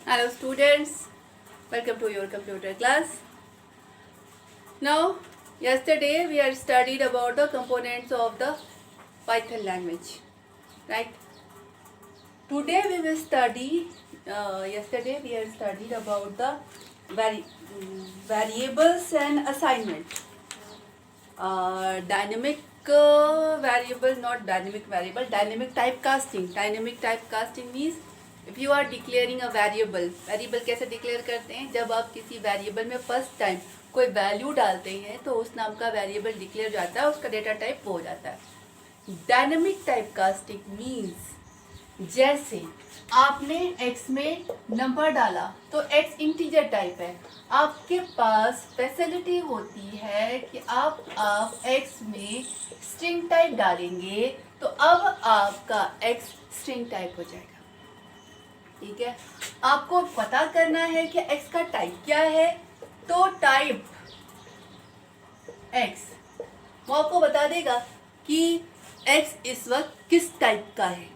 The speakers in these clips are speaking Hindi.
Hello students, welcome to your computer class. Now, yesterday we had studied about the components of the Python language, right? Today we will study, yesterday we had studied about the variables and assignment. Dynamic variable, not dynamic variable, dynamic typecasting. Dynamic typecasting means if you are declaring a variable कैसे डिक्लेयर करते हैं? जब आप किसी वेरिएबल में फर्स्ट टाइम कोई वैल्यू डालते हैं तो उस नाम का वेरिएबल डिक्लेयर हो जाता है, उसका डेटा टाइप वो हो जाता है। डायनेमिक टाइपकास्टिंग मीन्स जैसे आपने x में नंबर डाला तो x इंटीजर टाइप है, आपके पास फैसिलिटी होती है कि आप x में स्ट्रिंग टाइप डालेंगे तो अब आपका x स्ट्रिंग टाइप हो जाएगा। ठीक है, आपको पता करना है कि x का टाइप क्या है, तो टाइप x वो आपको बता देगा कि x इस वक्त किस टाइप का है।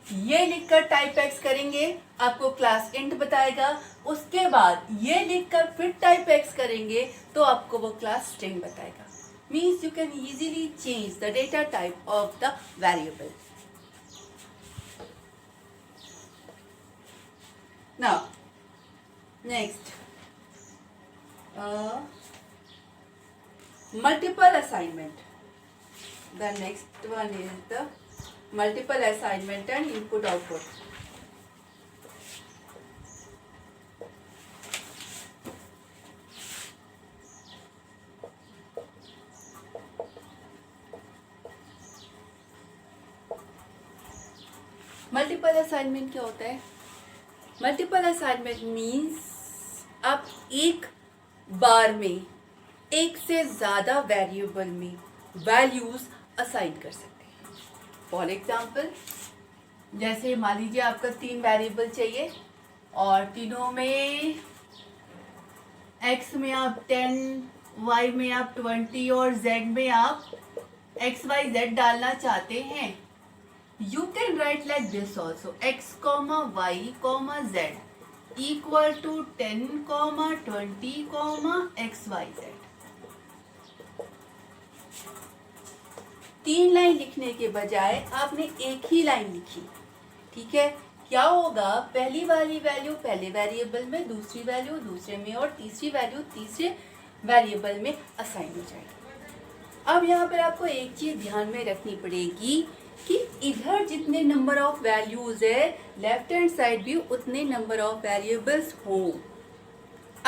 ये लिखकर टाइप x करेंगे, आपको क्लास इंट बताएगा। उसके बाद ये लिखकर फिर टाइप x करेंगे तो आपको वो क्लास स्ट्रिंग बताएगा। Means you can easily change the data type of the variable. Now, next, multiple assignment. The next one is the multiple assignment and input output. Multiple assignment क्या होता है? मल्टीपल असाइनमेंट मीन्स आप एक बार में एक से ज़्यादा वेरिएबल में वैल्यूज़ असाइन कर सकते हैं। फॉर एग्जांपल, जैसे मान लीजिए आपका 3 वेरिएबल चाहिए और तीनों में x में आप 10, y में आप 20 और z में आप x, y, z डालना चाहते हैं। You can write like this also, x, y, z equal to 10, 20, x, y, z। 3 line लिखने के बजाय आपने एक ही लाइन लिखी। ठीक है, क्या होगा? पहली वाली वैल्यू पहले वेरिएबल में, दूसरी वैल्यू दूसरे में और तीसरी वैल्यू तीसरे वेरिएबल में असाइन हो जाएगी। अब यहाँ पर आपको एक चीज ध्यान में रखनी पड़ेगी कि इधर जितने नंबर ऑफ वैल्यूज है लेफ्ट हैंड साइड भी उतने नंबर ऑफ वेरिएबल्स हों,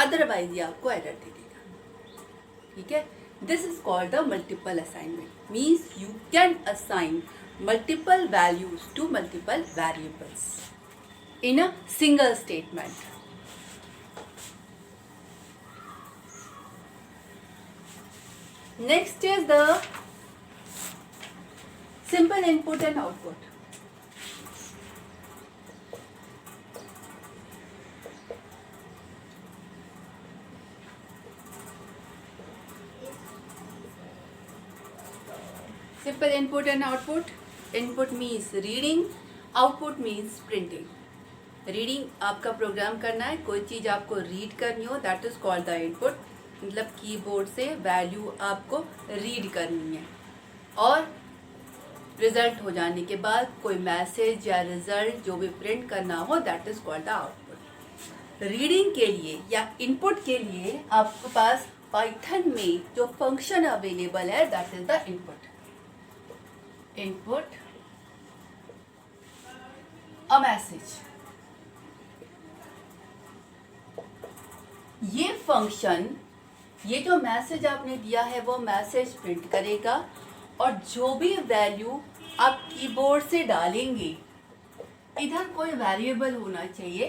अदरवाइज ये आपको एरर दे देगा। ठीक है, this is called the multiple assignment. Means you can assign multiple values to multiple variables in a single statement. Next is the simple input and output. Simple input and output. Input means reading, output means printing. Reading आपका प्रोग्राम करना है, कोई चीज़ आपको रीड करनी हो, that is called the input. मतलब कीबोर्ड से वैल्यू आपको रीड करनी है और रिजल्ट हो जाने के बाद कोई मैसेज या रिजल्ट जो भी प्रिंट करना हो, that is called the output. Reading के लिए या इनपुट के लिए आपके पास पाइथन में जो फंक्शन अवेलेबल है, that is the input. Input a message, ये फंक्शन, ये जो मैसेज आपने दिया है वो मैसेज प्रिंट करेगा और जो भी वैल्यू आप कीबोर्ड से डालेंगे, इधर कोई वेरिएबल होना चाहिए।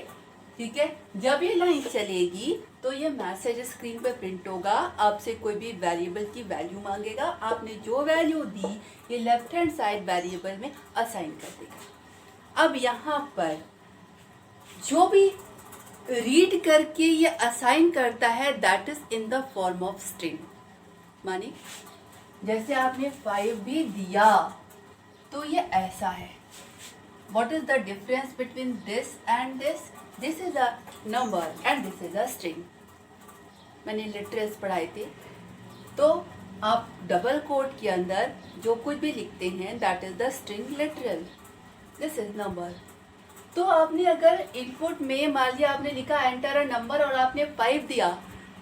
ठीक है, जब ये लाइन चलेगी तो ये मैसेज स्क्रीन पे प्रिंट होगा। आपसे कोई भी वेरिएबल की वैल्यू मांगेगा, आपने जो वैल्यू दी ये लेफ्ट हैंड साइड वेरिएबल में असाइन कर देगा। अब यहाँ पर जो भी रीड करके ये असाइन करता है, that is in the form of string. माने जैसे आपने 5 भी दिया तो ये ऐसा है। What is the difference between this and this? This is a number and this is a string. मैंने लिटरल्स पढ़ाए थे। तो आप डबल कोट के अंदर जो कुछ भी लिखते हैं that is the string literal. This is number. तो आपने अगर इनपुट में मान लिया आपने लिखा एंटर अ नंबर और आपने 5 दिया,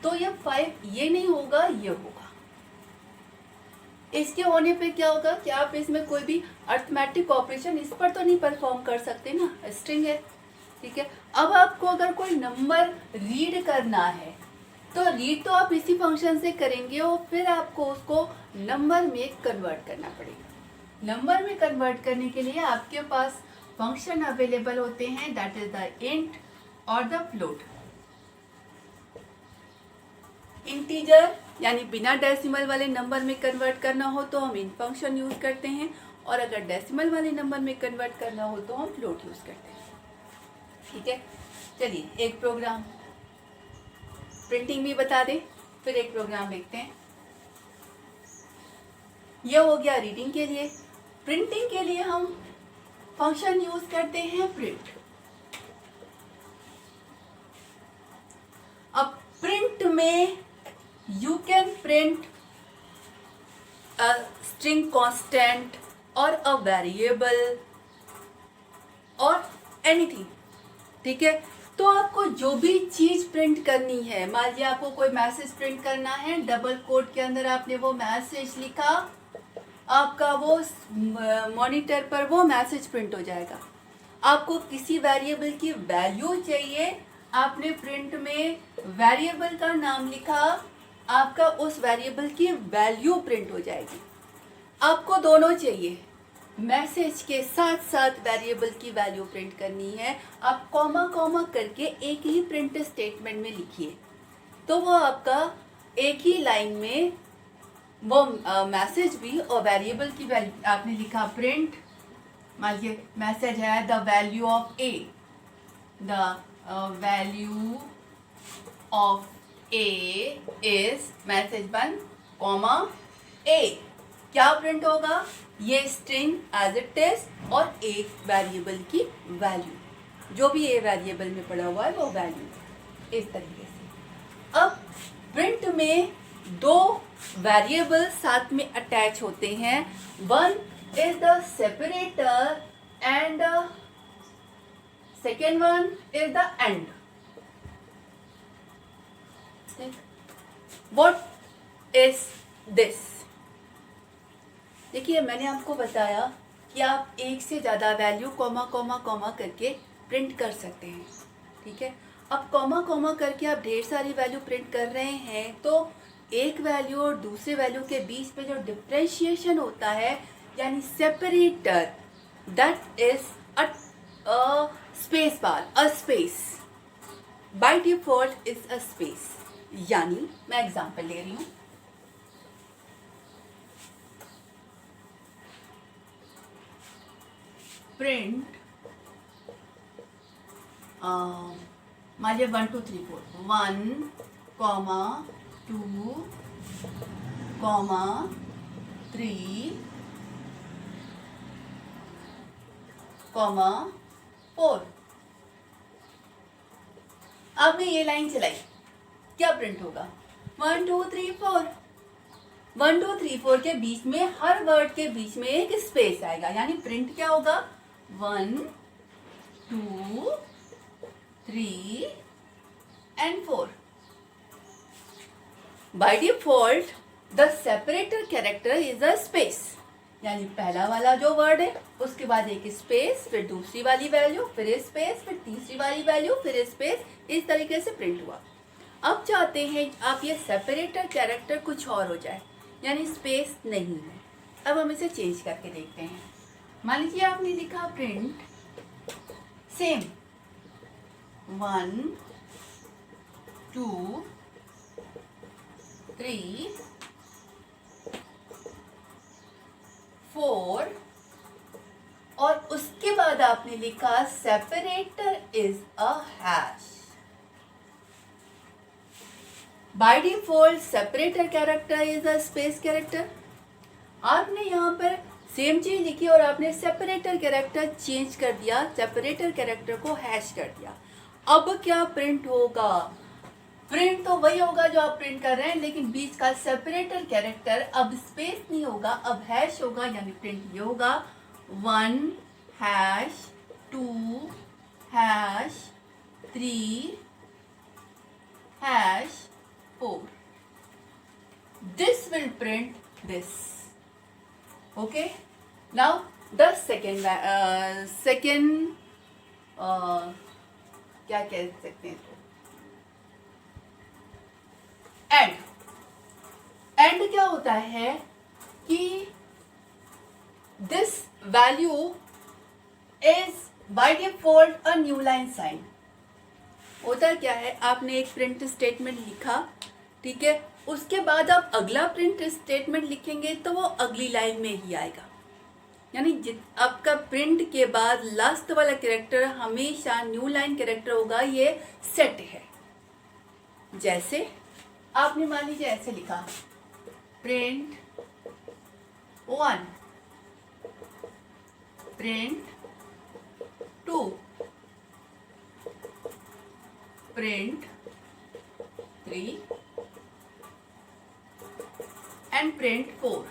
तो ये 5 ये नहीं होगा, ये होगा। इसके होने पे क्या होगा कि आप इसमें कोई भी अर्थमेटिक ऑपरेशन इस पर तो नहीं परफॉर्म कर सकते ना, स्ट्रिंग है, ठीक है। अब आपको अगर कोई नंबर रीड करना है तो रीड तो आप इसी फंक्शन से करेंगे और फिर आपको उसको नंबर में कन्वर्ट करना पड़ेगा। नंबर में कन्वर्ट करने के लिए आपके पास फंक्शन अवेलेबल होते हैं दैट इज द इंट और द फ्लोट। इंटीजर यानी बिना डेसिमल वाले नंबर में कन्वर्ट करना हो तो हम इंट फंक्शन यूज करते हैं, और अगर डेसिमल वाले नंबर में कन्वर्ट करना हो तो हम फ्लोट यूज करते हैं, ठीक है। चलिए एक प्रोग्राम प्रिंटिंग भी बता दें, फिर एक प्रोग्राम लिखते हैं। यह हो गया रीडिंग के लिए। प्रिंटिंग के लिए हम फंक्शन यूज करते हैं प्रिंट। अब प्रिंट में you can print a string constant और अ वेरिएबल और एनीथिंग, ठीक है। तो आपको जो भी चीज प्रिंट करनी है, मान लीजिए आपको कोई मैसेज प्रिंट करना है, डबल कोट के अंदर आपने वो मैसेज लिखा, आपका वो मॉनिटर पर वो मैसेज प्रिंट हो जाएगा। आपको किसी वेरिएबल की वैल्यू चाहिए, आपने प्रिंट में वेरिएबल का नाम लिखा, आपका उस वेरिएबल की वैल्यू प्रिंट हो जाएगी। आपको दोनों चाहिए, मैसेज के साथ साथ वेरिएबल की वैल्यू प्रिंट करनी है। आप कॉमा कॉमा करके एक ही प्रिंट स्टेटमेंट में लिखिए, तो वो आपका एक ही लाइन में वो मैसेज भी और वेरिएबल की वैल्यू आपने लिखा प्रिंट। मान लीजिए मैसेज है the value of A, the value of A is message बन कॉमा ए, क्या प्रिंट होगा, ये स्ट्रिंग एज इट इज और एक वेरिएबल की वैल्यू, जो भी ए वेरिएबल में पड़ा हुआ है वो वैल्यू, इस तरीके से। अब प्रिंट में दो वेरिएबल साथ में अटैच होते हैं, one is the separator and second one is the end. What is this? देखिए मैंने आपको बताया कि आप एक से ज़्यादा वैल्यू कॉमा कॉमा कॉमा करके प्रिंट कर सकते हैं, ठीक है। अब कॉमा कॉमा करके आप ढेर सारी वैल्यू प्रिंट कर रहे हैं, तो एक वैल्यू और दूसरे वैल्यू के बीच में जो डिफ्रेंशिएशन होता है यानी separator, that is a space bar, a space, by default is a space. यानी मैं एग्जांपल ले रही हूँ, प्रिंट मान लीजिए 1 2 3 4, 1 कॉमा 2 कॉमा 3 कॉमा 4। आपने ये लाइन चलाई, क्या प्रिंट होगा, 1 2 3 4। 1 2 3 4 के बीच में हर वर्ड के बीच में एक स्पेस आएगा, यानी प्रिंट क्या होगा, 1 2 3 and 4। By default, the separator character is a space, यानी पहला वाला जो वर्ड है उसके बाद एक स्पेस, फिर दूसरी वाली वैल्यू, फिर स्पेस, फिर तीसरी वाली वैल्यू, फिर स्पेस, इस तरीके से प्रिंट हुआ। अब चाहते हैं आप ये सेपरेटर कैरेक्टर कुछ और हो जाए, यानी स्पेस नहीं है। अब हम इसे चेंज करके देखते हैं। मान लीजिए आपने लिखा प्रिंट सेम 1 2 3 4 और उसके बाद आपने लिखा separator is a hash. By default separator character is a space character. आपने यहाँ पर सेम चीज लिखी और आपने सेपरेटर कैरेक्टर चेंज कर दिया, सेपरेटर कैरेक्टर को हैश कर दिया। अब क्या प्रिंट होगा? प्रिंट तो वही होगा जो आप प्रिंट कर रहे हैं, लेकिन बीच का सेपरेटर कैरेक्टर अब स्पेस नहीं होगा, अब हैश होगा, यानी प्रिंट ये होगा 1 hash 2 hash 3 hash 4. This will print this. Okay. Now the second क्या कह सकते हैं, एंड क्या होता है कि this value is by default a new line sign. होता क्या है, आपने एक प्रिंट स्टेटमेंट लिखा, ठीक है, उसके बाद आप अगला प्रिंट स्टेटमेंट लिखेंगे तो वो अगली लाइन में ही आएगा. यानी आपका प्रिंट के बाद लास्ट वाला कैरेक्टर हमेशा न्यू लाइन कैरेक्टर होगा, ये सेट है. जैसे आपने मान लीजिए ऐसे लिखा print 1 print 2 print 3 and print 4.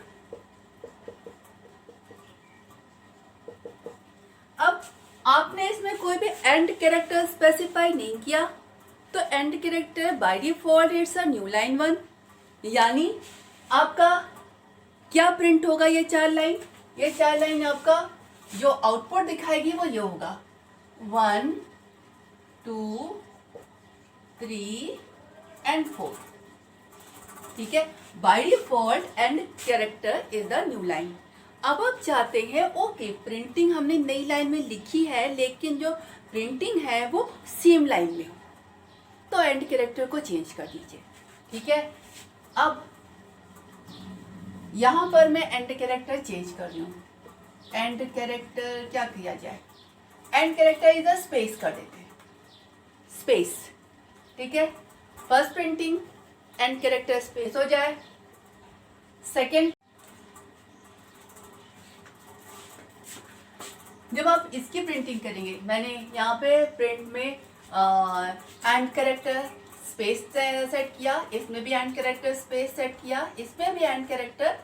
अब आपने इसमें कोई भी एंड कैरेक्टर स्पेसिफाई नहीं किया, तो and character by default it's a new line 1. यानी आपका क्या प्रिंट होगा, ये 4 लाइन, ये 4 लाइन आपका जो आउटपुट दिखाएगी वो ये होगा 1 2 3 एंड 4. ठीक है, by default and character is the new line. अब आप चाहते हैं ओके प्रिंटिंग हमने नई लाइन में लिखी है, लेकिन जो प्रिंटिंग है वो सेम लाइन में हो, तो एंड कैरेक्टर को चेंज कर दीजिए. ठीक है, अब यहां पर मैं एंड कैरेक्टर चेंज कर रही हूँ. एंड कैरेक्टर क्या किया जाए, and character is a space कर देते हैं, स्पेस. ठीक है, first printing and character space हो जाए. सेकेंड, जब आप इसकी प्रिंटिंग करेंगे, मैंने यहाँ पे प्रिंट में एंड कैरेक्टर स्पेस सेट किया, इसमें भी एंड कैरेक्टर स्पेस सेट किया, इसमें भी एंड कैरेक्टर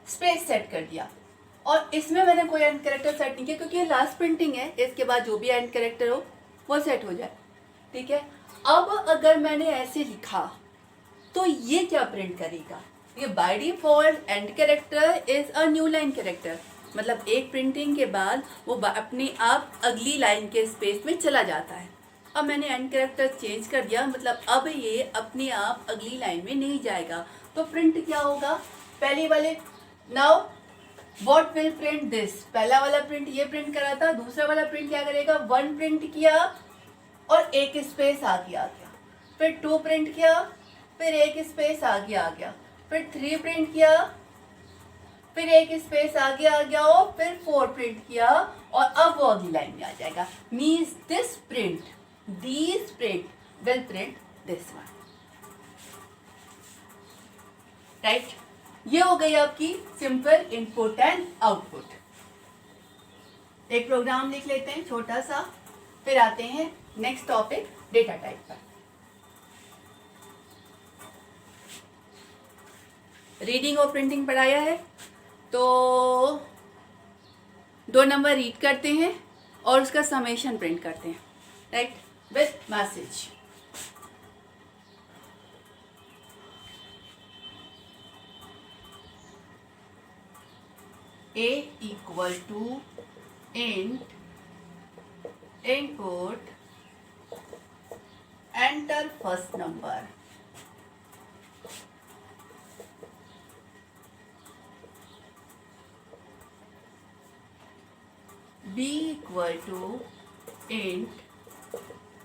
स्पेस सेट कर दिया, और इसमें मैंने कोई एंड कैरेक्टर सेट नहीं किया क्योंकि ये लास्ट प्रिंटिंग है. इसके बाद जो भी एंड कैरेक्टर हो वो सेट हो जाए. ठीक है, अब अगर मैंने ऐसे लिखा तो ये क्या प्रिंट करेगा, ये by default and character is a new line character. मतलब एक प्रिंटिंग के बाद वो अपने आप अगली लाइन के स्पेस में चला जाता है. अब मैंने एंड कैरेक्टर चेंज कर दिया, मतलब अब ये अपने आप अगली लाइन में नहीं जाएगा, तो प्रिंट क्या होगा, पहले वाले. Now what will print this, पहला वाला प्रिंट ये प्रिंट करा था, दूसरा वाला प्रिंट क्या करेगा, 1 प्रिंट किया और एक स्पेस आगे आ गया, फिर 2 प्रिंट किया, फिर एक स्पेस आगे आ गया, फिर 3 प्रिंट किया, फिर एक स्पेस आगे आ गया, और फिर 4 प्रिंट किया, और अब वो अगली लाइन में आ जाएगा. Means this print, this print will print this one. Right, ये हो गई आपकी सिंपल इनपुट एंड आउटपुट. एक प्रोग्राम लिख लेते हैं छोटा सा, फिर आते हैं नेक्स्ट टॉपिक डेटा टाइप पर. रीडिंग और प्रिंटिंग पढ़ाया है, तो 2 नंबर रीड करते हैं और उसका समेशन प्रिंट करते हैं. Right, with message. A equal to int input enter first number. B equal to int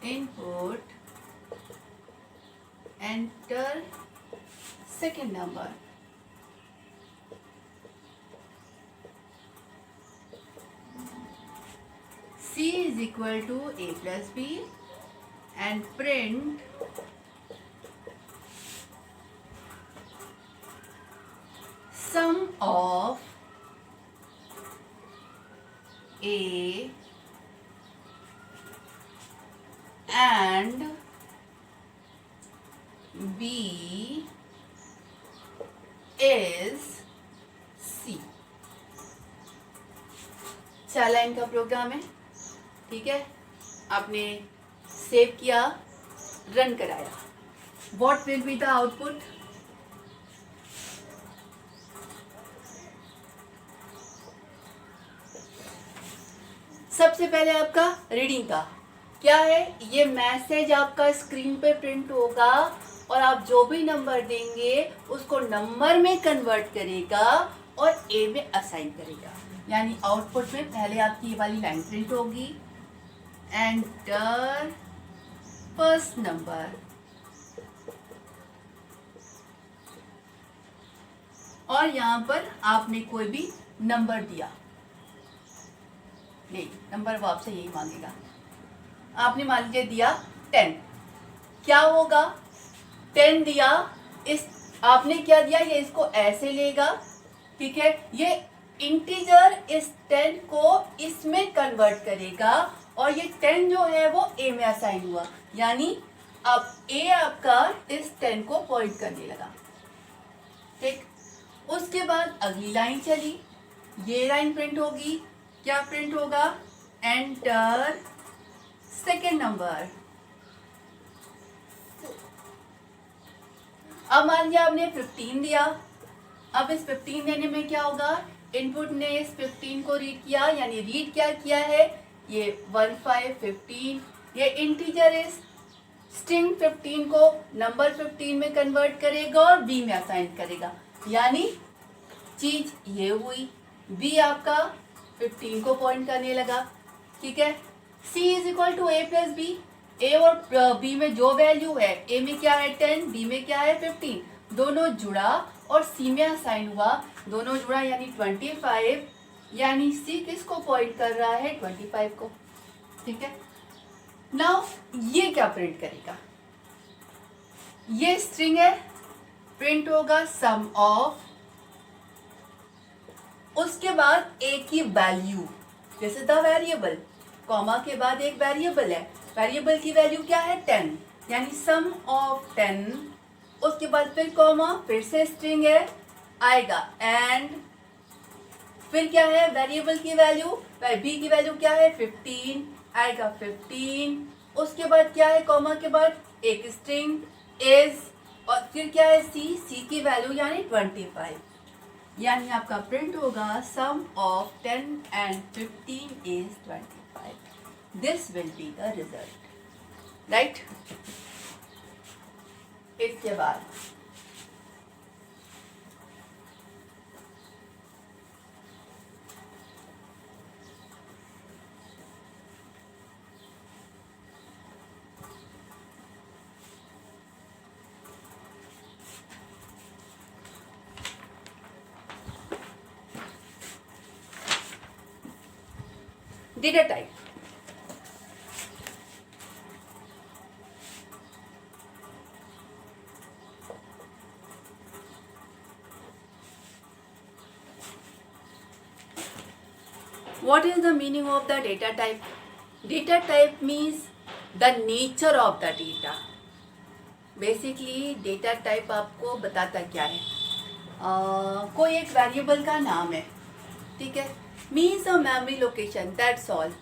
input enter second number. C is equal to A plus B and print sum of A and B is C। 4 line का प्रोग्राम है, ठीक है। आपने सेव किया, रन कराया। What will be the output? सबसे पहले आपका रीडिंग का क्या है, ये मैसेज आपका स्क्रीन पे प्रिंट होगा और आप जो भी नंबर देंगे उसको नंबर में कन्वर्ट करेगा और ए में असाइन करेगा। यानी आउटपुट में पहले आपकी ये वाली लाइन प्रिंट होगी, एंटर फर्स्ट नंबर, और यहाँ पर आपने कोई भी नंबर दिया, नहीं नंबर वो आपसे यही मांगेगा। आपने मान लीजिए दिया 10, क्या होगा 10 दिया, इस आपने क्या दिया, ये इसको ऐसे लेगा, ठीक है। ये इंटीजर इस 10 को इसमें कन्वर्ट करेगा और ये 10 जो है वो ए में असाइन हुआ, यानी अब ए आपका इस 10 को पॉइंट करने लगा, ठीक। उसके बाद अगली लाइन चली, ये लाइन प्रिंट होगी, क्या प्रिंट होगा, एंटर सेकेंड नंबर। अब मान लिया आपने 15 दिया, अब इस 15 देने में क्या होगा, इनपुट ने इस 15 को रीड किया, यानी रीड क्या किया है, ये 15 ये इंटीजर इस स्ट्रिंग 15 को नंबर 15 में कन्वर्ट करेगा और बी में असाइन करेगा, यानी चीज ये हुई, बी आपका 15 को पॉइंट करने लगा, ठीक है। C is equal to A plus B, A और बी में जो वैल्यू है, ए में क्या है 10, बी में क्या है 15, दोनों जुड़ा और C में असाइन हुआ, दोनों जुड़ा यानी 25, यानी C किसको पॉइंट कर रहा है, 25 को, ठीक है। नाउ ये क्या प्रिंट करेगा, ये स्ट्रिंग है, प्रिंट होगा सम ऑफ, उसके बाद ए की वैल्यू, जैसे द वेरिएबल, कॉमा के बाद एक वेरिएबल है, वेरिएबल की वैल्यू क्या है 10, यानी सम ऑफ 10, उसके बाद फिर कॉमा, फिर से स्ट्रिंग है आएगा, एंड फिर क्या है वेरिएबल की वैल्यू, बी की वैल्यू क्या है 15 आएगा 15, उसके बाद क्या है कॉमा के बाद एक स्ट्रिंग इज, और फिर क्या है सी की वैल्यू यानी 25, यानी आपका प्रिंट होगा sum of 10 and 15 is 25। This will be the result, right. इसके बाद data type, what is the meaning of the data type? Data type means the nature of the data. Basically data type आपको बताता क्या है, कोई एक वेरिएबल का नाम है, ठीक है, means a memory location, that's all.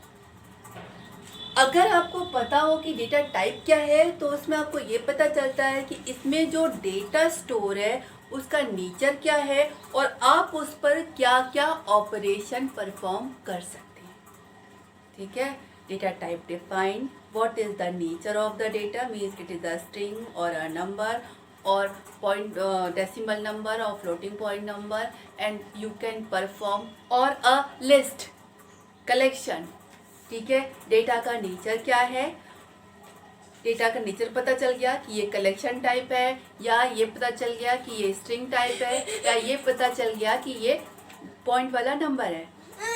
अगर आपको पता हो कि डेटा टाइप क्या है तो उसमें आपको ये पता चलता है कि इसमें जो डेटा स्टोर है उसका नेचर क्या है और आप उस पर क्या क्या ऑपरेशन परफॉर्म कर सकते हैं, ठीक है। Data type define what is the nature of the data, means it is a string or a number or point decimal number or floating point number, and you can perform or a list collection, ठीक है। डेटा का नेचर क्या है, डेटा का नेचर पता चल गया कि ये कलेक्शन टाइप है, या ये पता चल गया कि ये स्ट्रिंग टाइप है, या ये पता चल गया कि ये पॉइंट वाला नंबर है।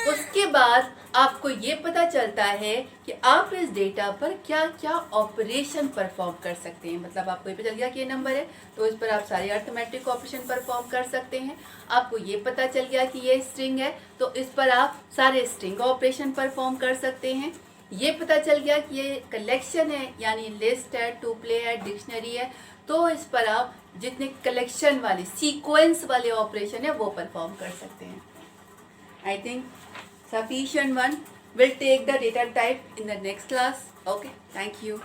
उसके बाद आपको ये पता चलता है कि आप इस डेटा पर क्या क्या ऑपरेशन परफॉर्म कर सकते हैं, मतलब आपको ये पता चल गया कि ये नंबर है तो इस पर आप सारे अर्थमेटिक ऑपरेशन परफॉर्म कर सकते हैं। आपको ये पता चल गया कि ये स्ट्रिंग है तो इस पर आप सारे स्ट्रिंग ऑपरेशन परफॉर्म कर सकते हैं। ये पता चल गया कि ये कलेक्शन है, यानी लिस्ट है, टू प्ले है, डिक्शनरी है, तो इस पर आप जितने कलेक्शन वाले सीक्वेंस वाले ऑपरेशन है वो परफॉर्म कर सकते हैं. I think sufficient one. We'll take the data type in the next class. Okay, thank you.